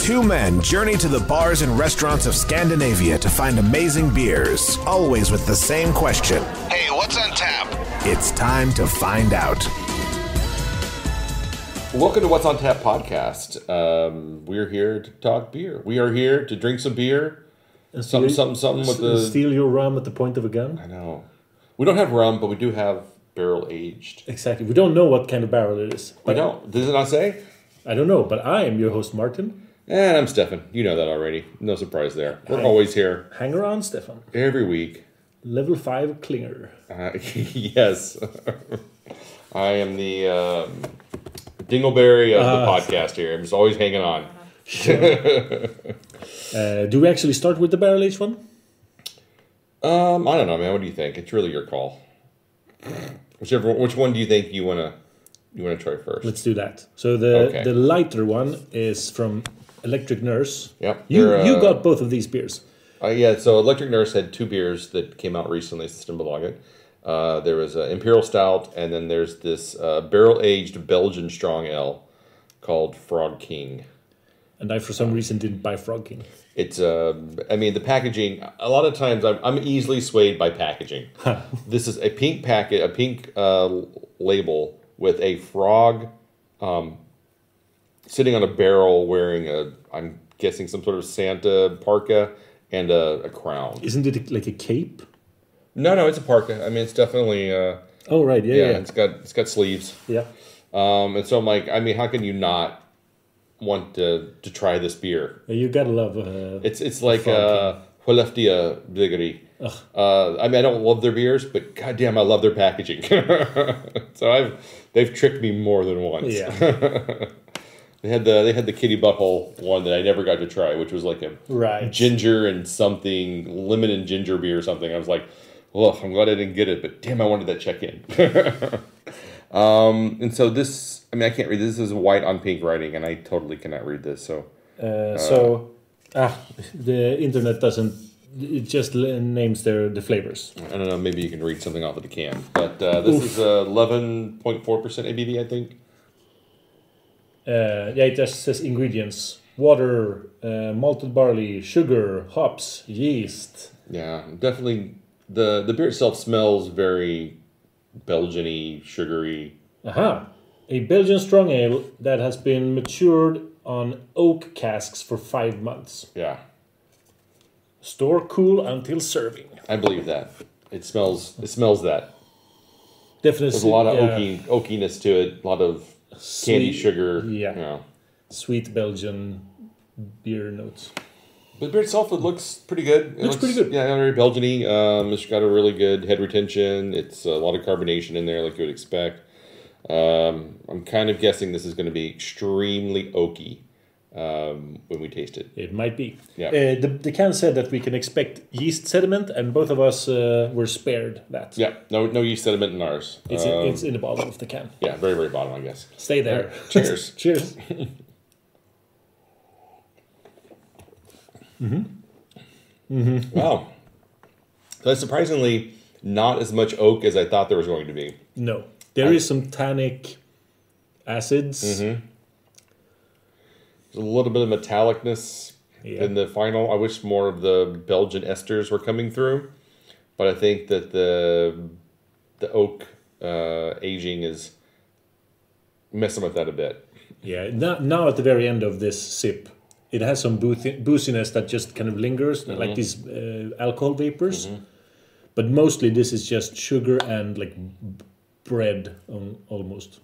Two men journey to the bars and restaurants of Scandinavia to find amazing beers, always with the same question. Hey, what's on tap? It's time to find out. Welcome to What's on Tap podcast. We're here to talk beer. We are here to drink some beer. Something with the... Steal your rum at the point of a gun? I know. We don't have rum, but we do have barrel aged. Exactly. We don't know what kind of barrel it is. We don't. Does it not say? I don't know, but I am your host, Martin. And I'm Stefan. You know that already. No surprise there. We're always here. Hang around, Stefan. Every week. Level 5 Klinger. Yes. I am the dingleberry of the podcast here. I'm just always hanging on. Sure. Do we actually start with the barrel aged one? I don't know, man. What do you think? It's really your call. Which one do you think you wanna try first? Let's do that. So the lighter one is from Electric Nurse. Yep. You got both of these beers. Yeah, so Electric Nurse had two beers that came out recently, Systembolaget. There was an Imperial Stout, and then there's this barrel-aged Belgian strong ale called Frog King. And I, for some reason, didn't buy Frog King. It's, the packaging, a lot of times I'm easily swayed by packaging. This is a pink packet, a pink label with a frog sitting on a barrel wearing I'm guessing some sort of Santa parka and a crown. Isn't it like a cape? No, it's a parka. I mean, it's definitely... oh, right, yeah. It's got sleeves. Yeah. And so I'm like, I mean, how can you not want to try this beer? You gotta love... it's like Holleftia Bliggery. I mean, I don't love their beers, but goddamn, I love their packaging. So they've tricked me more than once. Yeah. They had the kitty butthole one that I never got to try, which was like a ginger and something, lemon and ginger beer or something. I was like, well, I'm glad I didn't get it, but damn, I wanted that check-in. And so this, I mean, I can't read this. This is white on pink writing, and I totally cannot read this. So, the internet doesn't. It just names the flavors. I don't know. Maybe you can read something off of the can, but this is 11.4% ABV, I think. It just says ingredients: water, malted barley, sugar, hops, yeast. Yeah, definitely. The beer itself smells very Belgiany, sugary. Aha! A Belgian strong ale that has been matured on oak casks for 5 months. Yeah. Store cool until serving. I believe that. It smells that. Definitely. There's a lot of oakiness to it. A lot of candy sugar. Yeah. You know. Sweet Belgian beer notes. But the beer itself, it looks pretty good. It looks pretty good. Yeah, very Belgian-y. It's got a really good head retention. It's a lot of carbonation in there, like you would expect. I'm kind of guessing this is going to be extremely oaky when we taste it. It might be. Yeah. The can said that we can expect yeast sediment, and both of us were spared that. Yeah, no yeast sediment in ours. It's in the bottom of the can. Yeah, very, very bottom, I guess. Stay there. Right. Cheers. Cheers. Wow. So that's surprisingly not as much oak as I thought there was going to be. No. There is some tannic acids. Mm-hmm. There's a little bit of metallicness in the final. I wish more of the Belgian esters were coming through. But I think that the oak aging is messing with that a bit. Yeah. Now at the very end of this sip, it has some booziness that just kind of lingers, like these alcohol vapors. Mm-hmm. But mostly this is just sugar and like bread almost.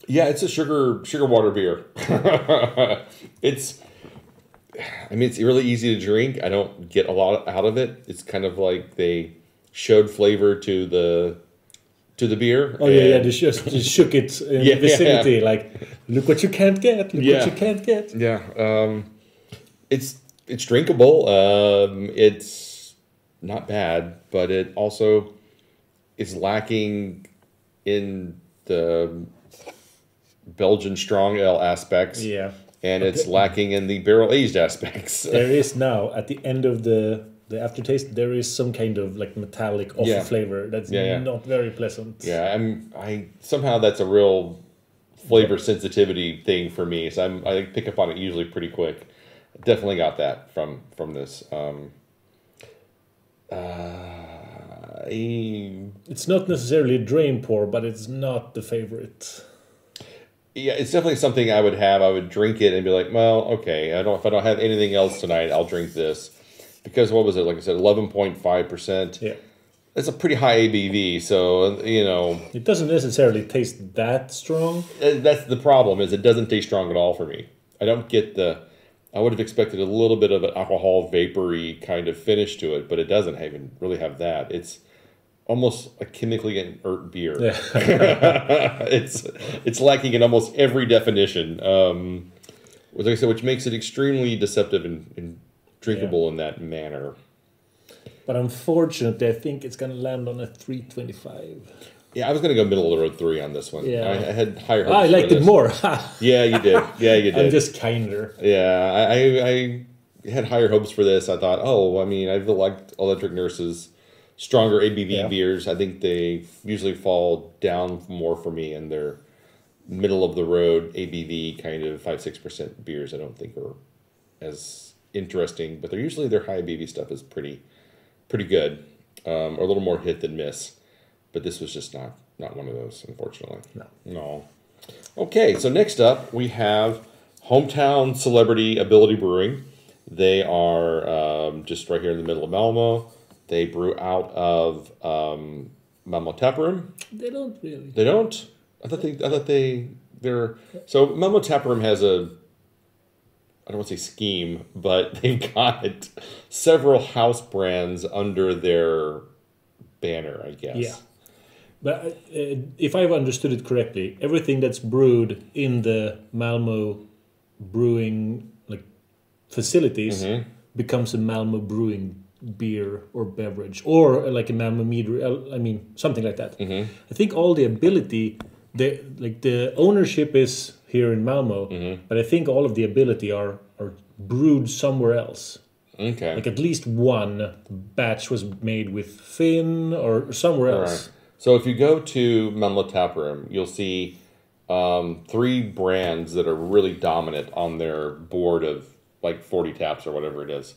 Yeah, it's a sugar water beer. It's really easy to drink. I don't get a lot out of it. It's kind of like they showed flavor to the beer. Oh yeah, they just shook it in the vicinity. Yeah. Like, look what you can't get. Look what you can't get. Yeah, it's drinkable. It's not bad, but it also is lacking in the Belgian strong ale aspects. Yeah, and it's lacking in the barrel aged aspects. There is now at the end of the aftertaste, there is some kind of like metallic off flavor that's not very pleasant. Yeah, I somehow that's a real flavor sensitivity thing for me, so I pick up on it usually pretty quick. Definitely got that from this. It's not necessarily a drain pour, but it's not the favorite. Yeah, it's definitely something I would have. I would drink it and be like, well, okay, if I don't have anything else tonight, I'll drink this. Because what was it? Like I said, 11.5%. Yeah. It's a pretty high ABV, so, It doesn't necessarily taste that strong. That's the problem, is it doesn't taste strong at all for me. I don't get I would have expected a little bit of an alcohol vapory kind of finish to it, but it doesn't even really have that. It's almost a chemically inert beer. Yeah. It's lacking in almost every definition. Like I said, which makes it extremely deceptive and drinkable in that manner. But unfortunately, I think it's going to land on a 325. Yeah, I was going to go middle of the road 3 on this one. Yeah. I had higher hopes. I liked it more. Yeah, you did. Yeah, you did. I'm just kinder. Yeah, I had higher hopes for this. I thought, I've liked Electric Nurse's stronger ABV beers. I think they usually fall down more for me, and their middle of the road ABV kind of 5-6% beers I don't think are as interesting, but their high ABV stuff is pretty good, or a little more hit than miss. But this was just not one of those, unfortunately. No. Okay, so next up we have Hometown Celebrity Ability Brewing. They are just right here in the middle of Malmö. They brew out of Malmö Taproom. They don't really. They don't? I thought they're... So Malmö Taproom has I don't want to say scheme, but they've got several house brands under their banner, I guess. Yeah. But if I've understood it correctly, everything that's brewed in the Malmö Brewing facilities becomes a Malmö Brewing beer or beverage, or like a Malmö mead, something like that. I think all the ability, the ownership is here in Malmö, but I think all of the ability are brewed somewhere else. Okay. Like at least one batch was made with Finn or somewhere else. Right. So if you go to Malmö Taproom, you'll see 3 brands that are really dominant on their board of like 40 taps or whatever it is.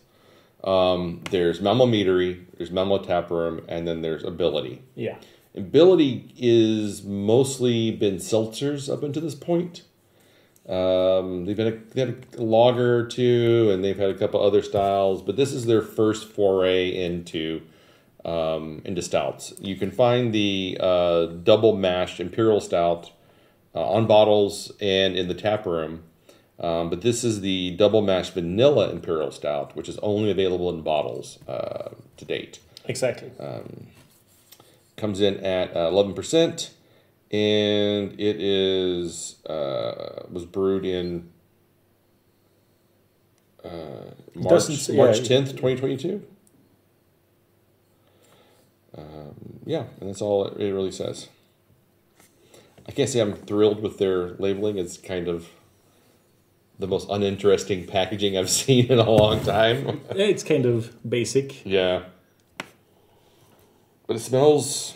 There's Malmö Meadery, there's Malmö Taproom, and then there's Ability. Yeah. Ability is mostly been seltzers up until this point. They had a lager or two, and they've had a couple other styles, but this is their first foray into stouts. You can find the double mashed Imperial Stout on bottles and in the tap room. But this is the double mashed Vanilla Imperial Stout, which is only available in bottles to date. Exactly. Comes in at 11%, and it is was brewed in March 10th, 2022. Yeah, and that's all it really says. I can't say I'm thrilled with their labeling. It's kind of the most uninteresting packaging I've seen in a long time. It's kind of basic. Yeah. But it smells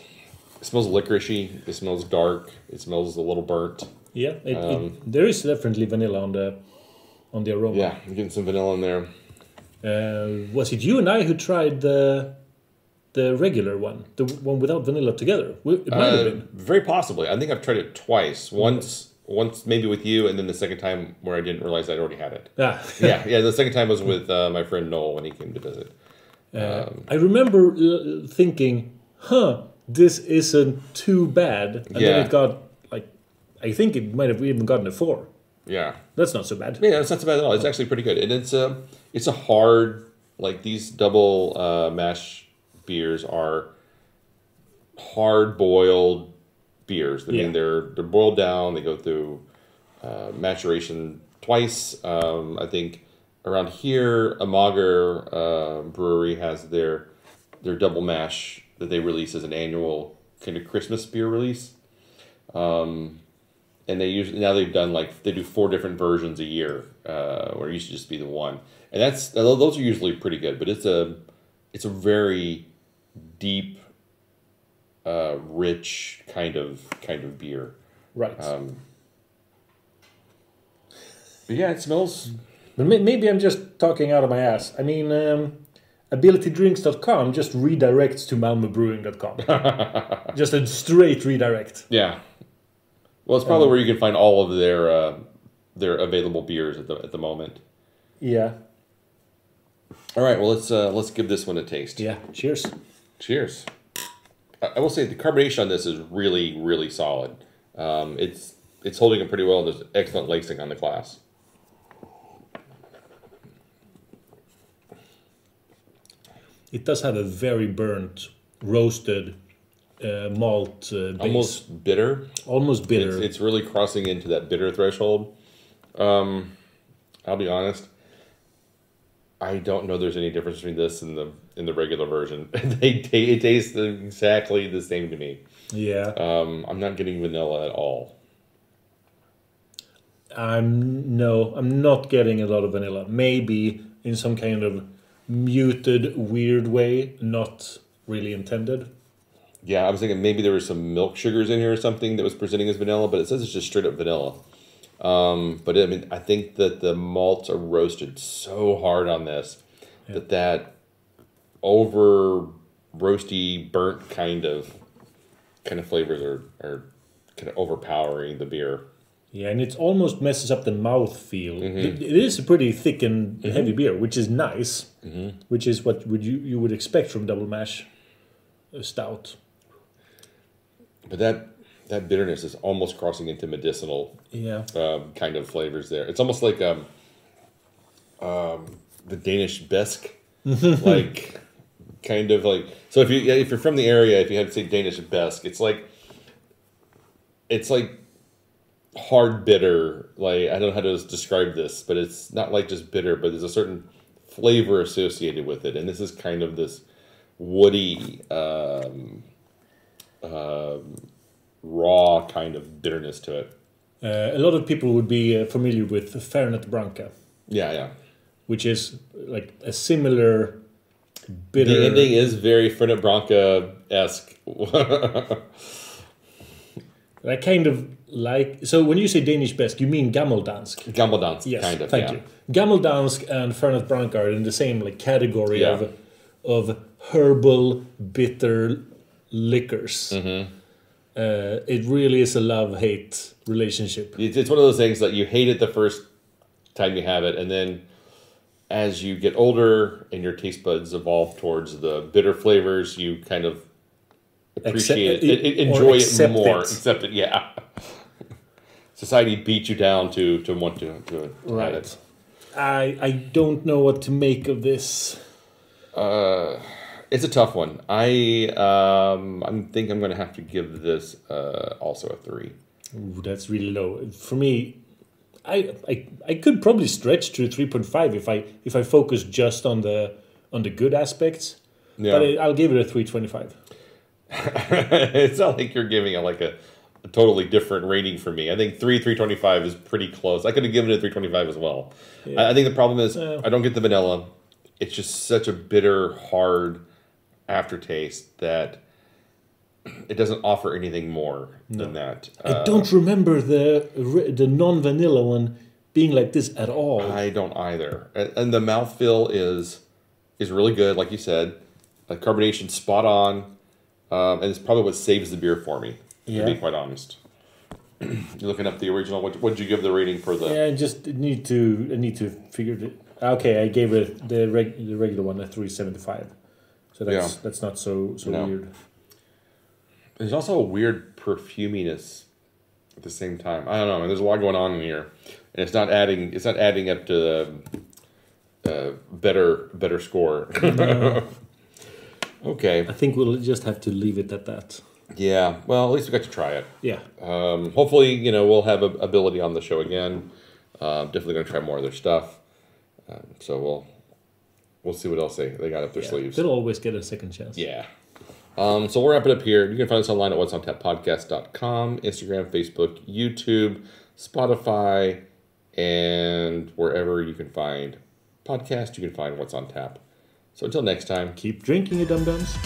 licoricey. It smells dark. It smells a little burnt. Yeah, there is definitely vanilla on the aroma. Yeah, I'm getting some vanilla in there. Was it you and I who tried the regular one, the one without vanilla together? It might have been. Very possibly. I think I've tried it twice. Once maybe with you, and then the second time where I didn't realize I'd already had it. Ah. yeah. The second time was with my friend Noel when he came to visit. I remember thinking, this isn't too bad. And then it got, I think it might have even gotten a 4. Yeah. That's not so bad. Yeah, that's not so bad at all. It's actually pretty good. And it's a hard, these double mash beers are hard-boiled beers. I mean, they're boiled down. They go through maturation twice. I think around here, Amager Brewery has their double mash that they release as an annual kind of Christmas beer release. And now they've done they do 4 different versions a year, where it used to just be the one. And those are usually pretty good, but it's a very deep, rich kind of beer. Right. Yeah, it smells. But maybe I'm just talking out of my ass. I mean, abilitydrinks.com just redirects to malmobrewing.com. Just a straight redirect. Yeah. Well, it's probably where you can find all of their available beers at the moment. Yeah. All right. Well, let's give this one a taste. Yeah. Cheers. Cheers. I will say the carbonation on this is really, really solid. It's holding it pretty well. There's excellent lacing on the glass. It does have a very burnt, roasted malt base. Almost bitter. Almost bitter. It's really crossing into that bitter threshold. I'll be honest. I don't know there's any difference between this and the regular version. It tastes exactly the same to me. Yeah. I'm not getting vanilla at all. I'm not getting a lot of vanilla. Maybe in some kind of muted, weird way, not really intended. Yeah, I was thinking maybe there were some milk sugars in here or something that was presenting as vanilla, but it says it's just straight up vanilla. But I mean, I think that the malts are roasted so hard on this that over roasty, burnt kind of flavors are kind of overpowering the beer. Yeah, and it almost messes up the mouth feel. It is a pretty thick and heavy beer, which is nice, which is what you would expect from double mash stout. But that bitterness is almost crossing into medicinal kind of flavors there. It's almost like the Danish Besk, like kind of like. So if you're from the area, if you had to say Danish Besk, it's like hard bitter. Like, I don't know how to describe this, but it's not like just bitter, but there's a certain flavor associated with it, and this is kind of this woody, raw kind of bitterness to it. A lot of people would be familiar with Fernet Branca. Yeah. Which is like a similar bitter. The ending is very Fernet Branca-esque. I kind of like... So when you say Danish Besk, you mean Gammeldansk? Gammeldansk, yes, kind of, thank you. Gammeldansk and Fernet Branca are in the same category of herbal, bitter liquors. It really is a love-hate relationship. It's one of those things that you hate it the first time you have it, and then as you get older and your taste buds evolve towards the bitter flavors, you kind of appreciate it, enjoy it more. Accept it, yeah. Society beats you down to want to have it. I don't know what to make of this. It's a tough one. I think I'm going to have to give this also a 3. Ooh, that's really low for me. I could probably stretch to 3.5 if I focus just on the good aspects. Yeah. But I'll give it a 3.25. It's not like you're giving it like a totally different rating for me. I think 3.25 is pretty close. I could have given it a 3.25 as well. Yeah. I think the problem is I don't get the vanilla. It's just such a bitter, hard aftertaste that it doesn't offer anything more than that. I don't remember the non-vanilla one being like this at all. I don't either. And the mouthfeel is really good, like you said. Carbonation spot on. And it's probably what saves the beer for me, to be quite honest. You're looking up the original. What did you give the rating for the? Yeah, I just need to figure it. Okay, I gave it the regular one a 3.75. So that's not so weird. There's also a weird perfuminess at the same time. I don't know. There's a lot going on in here, and it's not adding up to the better score. Okay. I think we'll just have to leave it at that. Yeah. Well, at least we got to try it. Yeah. Hopefully, we'll have ability on the show again. Definitely going to try more of their stuff. So we'll see what else they got up their sleeves. They'll always get a second chance. Yeah. So we'll wrap it up here. You can find us online at whatsontappodcast.com, Instagram, Facebook, YouTube, Spotify, and wherever you can find podcasts, you can find What's on Tap. So until next time, keep drinking, you dum-dums.